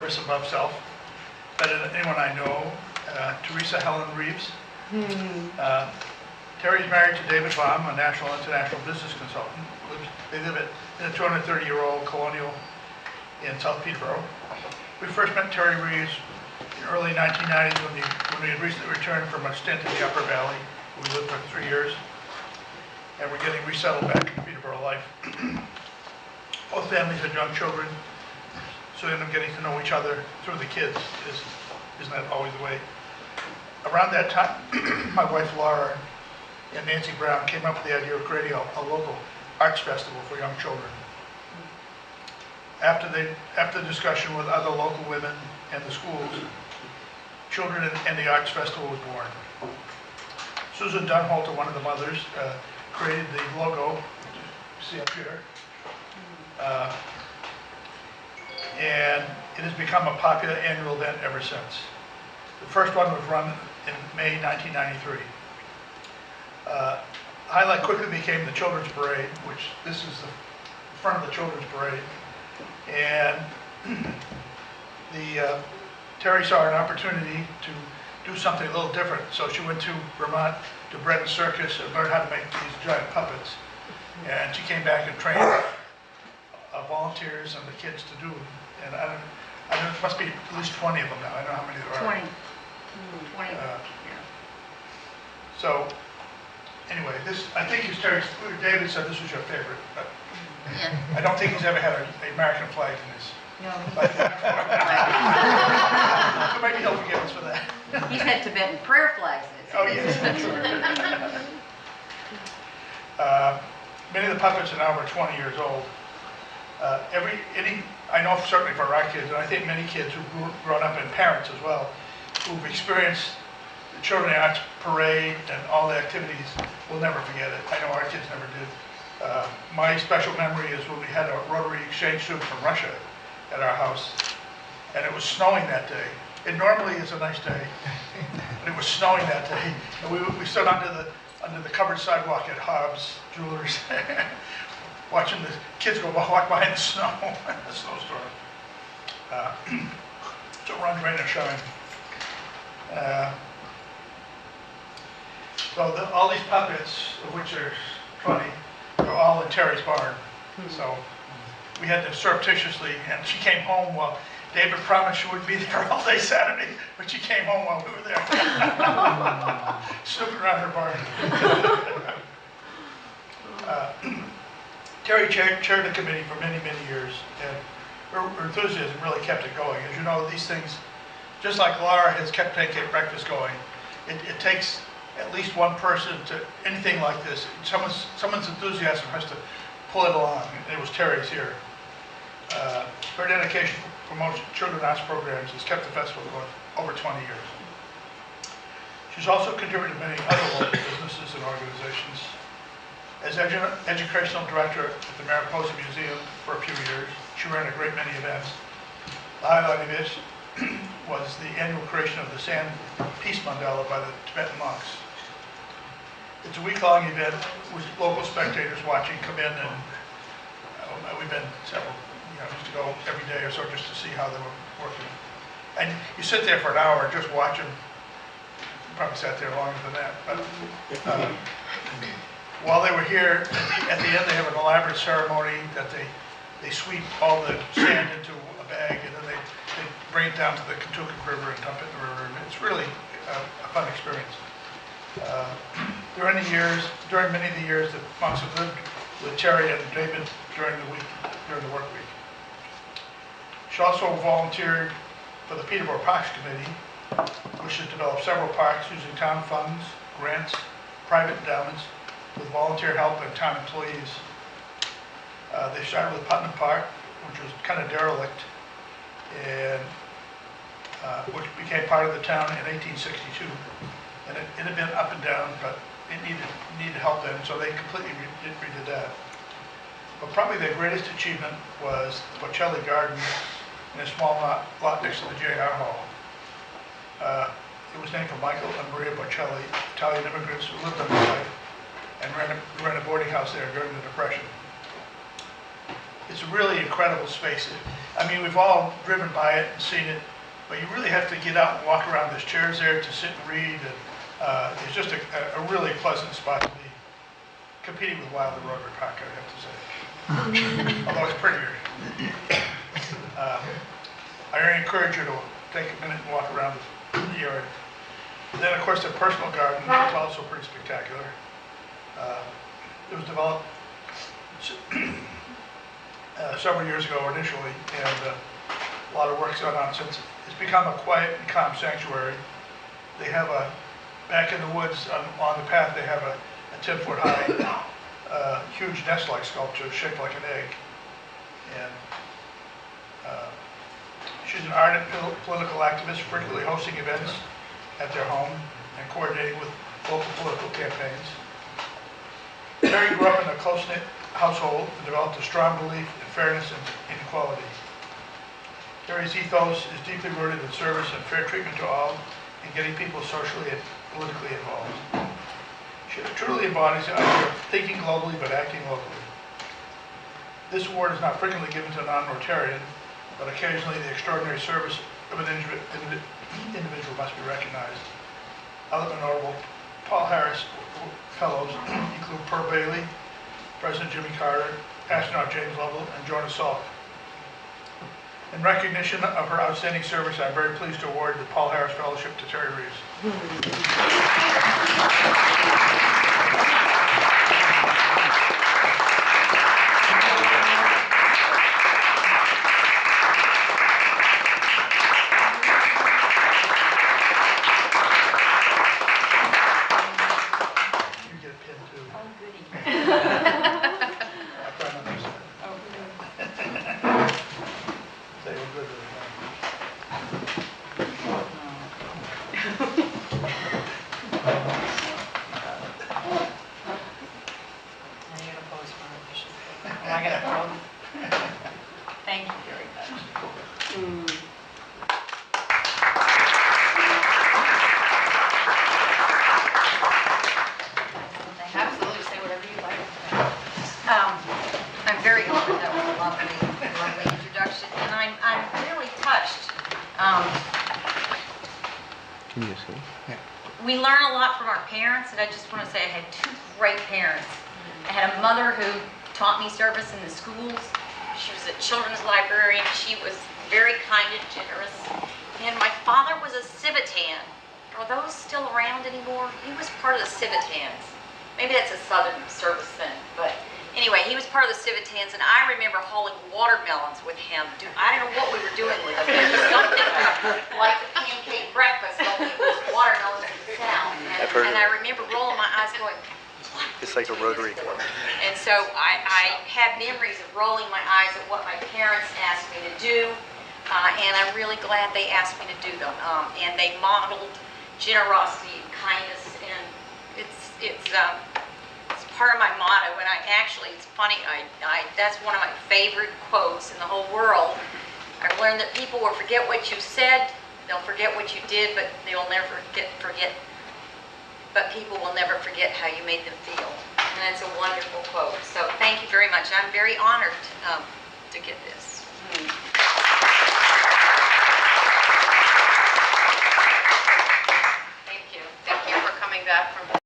above self, better than anyone I know. Teresa Helen Reeves. Terry's married to David Baum, a national and international business consultant. They live in a 230-year-old colonial in South Peterborough. We first met Terry Reeves in early 1990s when we had recently returned from a stint in the Upper Valley. We lived for 3 years, and we're getting resettled back into Peterborough life. Both families had young children, so we ended up getting to know each other through the kids. Isn't that always the way? Around that time, my wife Laura and Nancy Brown came up with the idea of creating a local arts festival for young children. After the discussion with other local women and the schools, Children and the Arts Festival was born. Susan Dunholter, one of the mothers, created the logo, you see up here, and it has become a popular annual event ever since. The first one was run in May 1993. Highlight quickly became the Children's Parade, which this is the front of the Children's Parade. And Terry saw an opportunity to do something a little different. So she went to Vermont to Bread Circus and learned how to make these giant puppets. And she came back and trained volunteers and the kids to do them. And I don't know, it must be at least 20 of them now. I don't know how many there are. 20. Yeah. So, anyway, this, I think is Terry's, David said this was your favorite, but Yeah. I don't think he's ever had an American flag in his No, life. So maybe he'll forgive us for that. he's had Tibetan prayer flags. Oh, yes. Many of the puppets are now over 20 years old. I know certainly for our kids, and I think many kids who've grown up and parents as well, who've experienced the Children's Arts Parade and all the activities will never forget it. I know our kids never did. My special memory is when we had a Rotary exchange student from Russia at our house, and it was snowing that day. It normally is a nice day, but it was snowing that day, and we stood under the covered sidewalk at Hobbs Jewelers, watching the kids walk by in the snow, the snowstorm. So run, rain, or shine. So all these puppets, of which there's 20, are all in Terry's barn. So we had to surreptitiously, and she came home while David promised she wouldn't be there all day Saturday, but she came home while we were there. Snooping around her barn. Terry chaired the committee for many, many years, and her enthusiasm really kept it going. As you know, these things, just like Laura has kept Pancake Breakfast going, it takes at least one person to anything like this. Someone's enthusiasm has to pull it along, and it was Terry's here. Her dedication to promote children's arts programs has kept the festival going over 20 years. She's also contributed to many other local businesses and organizations. As educational director at the Mariposa Museum for a few years, she ran a great many events. The highlight of it was the annual creation of the Sand Peace Mandala by the Tibetan monks. It's a week-long event with local spectators watching come in, and we've been several, just to go every day or so just to see how they were working. And you sit there for an hour and just watch them. You probably sat there longer than that, but while they were here, at the end they have an elaborate ceremony that they sweep all the sand into a bag, and then they bring it down to the Kentucky River and dump it in the river. And it's really a fun experience. During many of the years that monks have lived with Terry and David during the work week. She also volunteered for the Peterborough Parks Committee, which has developed several parks using town funds, grants, private endowments, with volunteer help and town employees. They started with Putnam Park, which was kind of derelict, and which became part of the town in 1862. And it had been up and down, but it needed help then, so they completely redid that. But probably their greatest achievement was the Bocelli Garden in a small lot next to the JR Hall. It was named for Michael and Maria Bocelli, Italian immigrants who lived on the site and ran a boarding house there during the Depression. It's a really incredible space. I mean, we've all driven by it and seen it, but you really have to get out and walk around. There's chairs there to sit and read, and it's just a really pleasant spot to be, competing with Wilder Rotary Park, I have to say. Although it's prettier. I encourage you to take a minute and walk around the area. Then, of course, the personal garden is also pretty spectacular. It was developed several years ago initially, and a lot of work's gone on since. It's become a quiet and calm sanctuary. They have back in the woods on the path, they have a 10-foot high, huge nest-like sculpture shaped like an egg. And she's an ardent political activist, frequently hosting events at their home and coordinating with local political campaigns. Terry grew up in a close-knit household and developed a strong belief in fairness and equality. Terry's ethos is deeply rooted in service and fair treatment to all and getting people socially and politically involved. She truly embodies the idea of thinking globally but acting locally. This award is not frequently given to a non-Rotarian, but occasionally the extraordinary service of an individual must be recognized. Other notable Paul Harris Fellows include Pearl Bailey, President Jimmy Carter, astronaut James Lovell, and Jonas Salk. In recognition of her outstanding service, I'm very pleased to award the Paul Harris Fellowship to Terry Reeves. You get a pin too. Oh, goody. I try not to use that. Oh, They were good with I need a pose for her. Oh, I got a problem. Thank you very much. Absolutely, say whatever you like. I'm very honored. That was a lovely introduction, and I'm really touched. Can you see? Yeah. We learn a lot from our parents, and I just want to say I had two great parents. I had a mother who taught me service in the schools. She was a children's librarian. She was very kind and generous. And my father was a Civitan. Are those still around anymore? He was part of the Civitans. Maybe that's a Southern service thing, but anyway, he was part of the Civitans, and I remember hauling watermelons with him. I don't know what we were doing with them. It was something like the pancake breakfast, only it was watermelons and sound. I've heard And of I remember rolling my eyes going, what? It's like a Rotary Club. And so I have memories of rolling my eyes at what my parents asked me to do, and I'm really glad they asked me to do them. And they modeled generosity and kindness, and it's part of my motto. And it's funny, that's one of my favorite quotes in the whole world. I've learned that people will forget what you said, they'll forget what you did, but they'll never forget. But people will never forget how you made them feel. And that's a wonderful quote. So thank you very much. I'm very honored to get this. Thank you. Thank you for coming back from